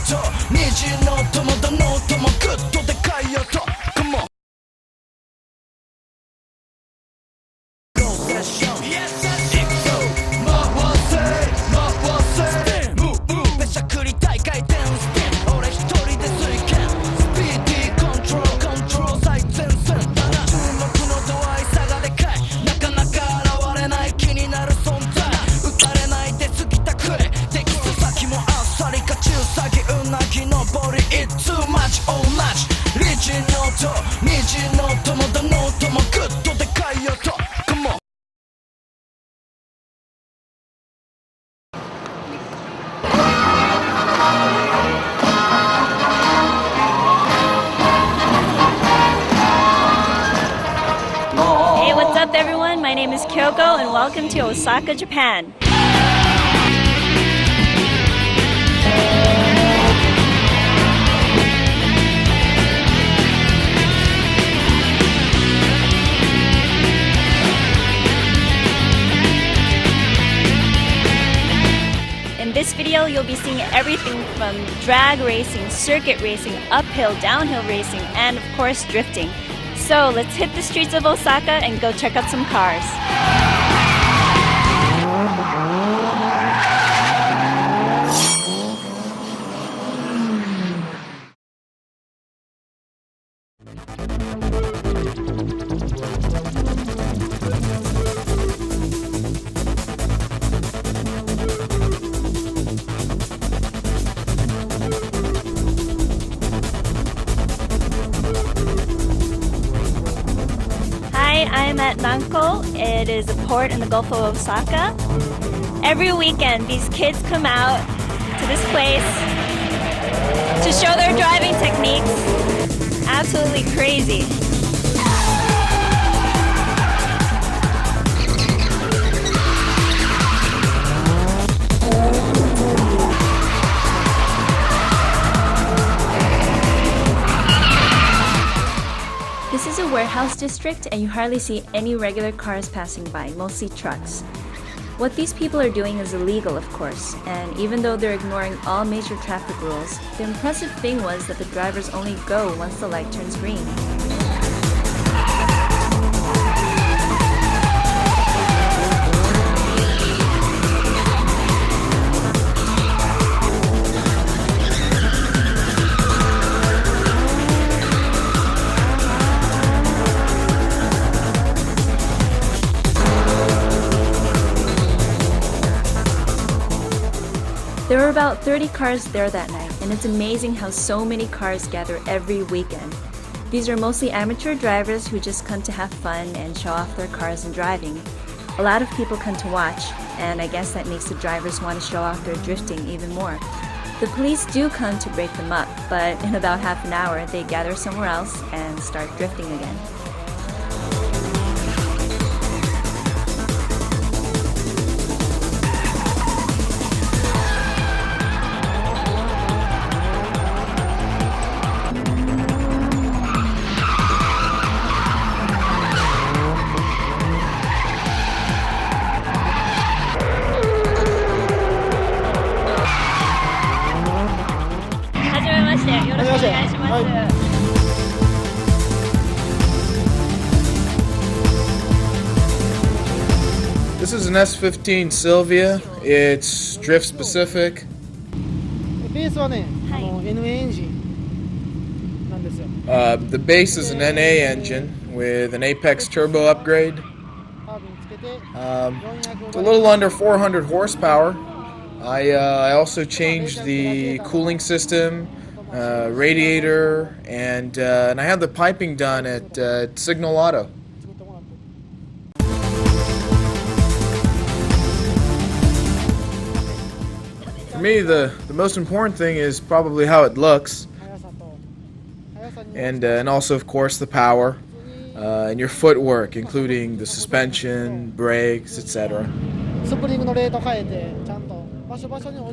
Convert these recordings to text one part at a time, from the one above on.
音虹の音もどの音もグッとでかい音 Come onローテーション回せ回せムーブべしゃくり大回転スピン俺一人で水拳スピーディーコントロー最前線だな注目の度合い差がでかいなかなか現れない気になる存在打たれないで過ぎたくいテキスト先もあっさりか中サギうなぎのボリ It's too much 同じ虹の音虹の音もどの音もグッとでかい音 Come on Hey, what's up everyone? My name is Kyoko and welcome to Osaka, Japan. In this video, you'll be seeing everything from drag racing, circuit racing, uphill, downhill racing, and of course drifting. So let's hit the streets of Osaka and go check out some cars. I'm at Nanko. It is a port in the Gulf of Osaka. Every weekend, these kids come out to this place to show their driving techniques. Absolutely crazy. This is a warehouse district and you hardly see any regular cars passing by, mostly trucks. What these people are doing is illegal, of course, and even though they're ignoring all major traffic rules, the impressive thing was that the drivers only go once the light turns green. There were about 30 cars there that night, and it's amazing how so many cars gather every weekend. These are mostly amateur drivers who just come to have fun and show off their cars and driving. A lot of people come to watch, and I guess that makes the drivers want to show off their drifting even more. The police do come to break them up, but in about half an hour they gather somewhere else and start drifting again. This is an S15 Sylvia. It's drift specific. The base is an NA engine with an Apex turbo upgrade. It's a little under 400 horsepower. I also changed the cooling system, radiator, and I had the piping done at Signal Auto. For me, the most important thing is probably how it looks, and also, of course, the power, and your footwork, including the suspension, brakes, etc.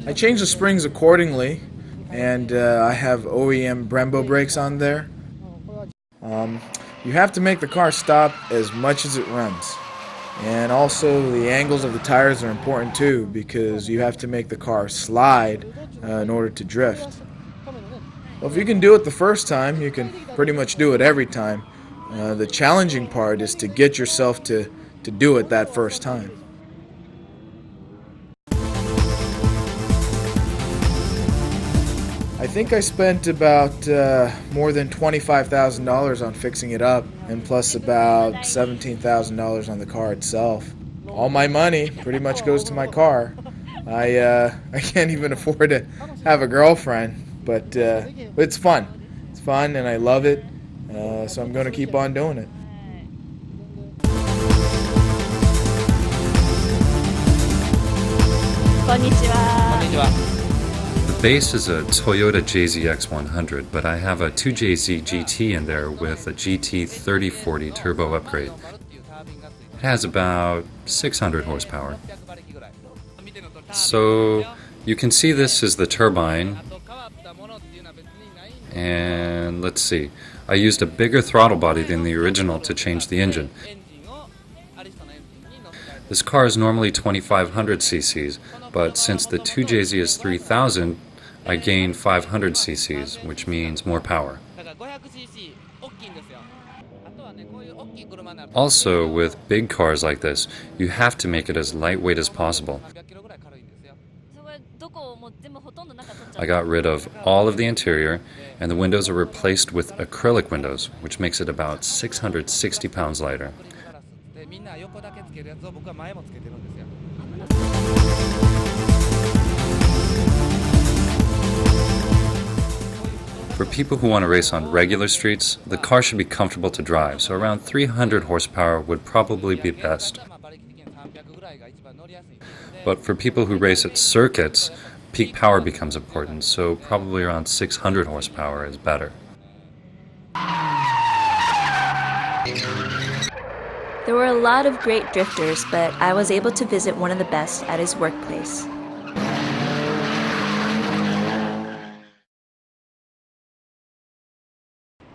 I changed the springs accordingly, and I have OEM Brembo brakes on there. You have to make the car stop as much as it runs. And also the angles of the tires are important too, because you have to make the car slide in order to drift. Well, if you can do it the first time, you can pretty much do it every time. The challenging part is to get yourself to do it that first time. I think I spent about more than $25,000 on fixing it up, and plus about $17,000 on the car itself. All my money pretty much goes to my car. I can't even afford to have a girlfriend, but it's fun. It's fun, and I love it, so I'm going to keep on doing it. Konnichiwa. The base is a Toyota JZX100, but I have a 2JZ GT in there with a GT 3040 turbo upgrade. It has about 600 horsepower. So you can see this is the turbine, and let's see, I used a bigger throttle body than the original to change the engine. This car is normally 2500 cc's, but since the 2JZ is 3000, I gained 500 cc's, which means more power. Also, with big cars like this, you have to make it as lightweight as possible. I got rid of all of the interior, and the windows are replaced with acrylic windows, which makes it about 660 pounds lighter. For people who want to race on regular streets, the car should be comfortable to drive, so around 300 horsepower would probably be best. But for people who race at circuits, peak power becomes important, so probably around 600 horsepower is better. There were a lot of great drifters, but I was able to visit one of the best at his workplace.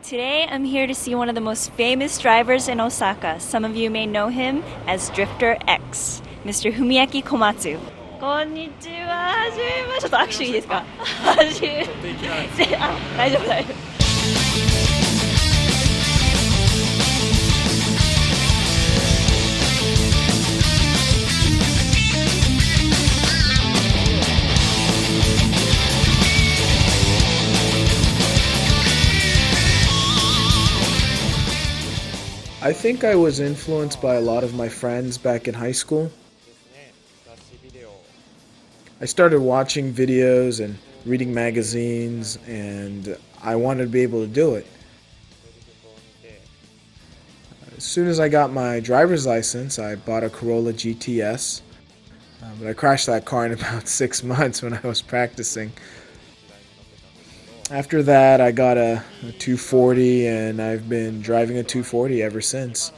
Today I'm here to see one of the most famous drivers in Osaka. Some of you may know him as Drifter X, Mr. Fumiaki Komatsu. こんにちは。はじめまして。ちょっと握手いいですか？はじめ。大丈夫大丈夫。I think I was influenced by a lot of my friends back in high school. I started watching videos and reading magazines, and I wanted to be able to do it. As soon as I got my driver's license, I bought a Corolla GTS, but I crashed that car in about 6 months when I was practicing. After that, I got a 240, and I've been driving a 240 ever since.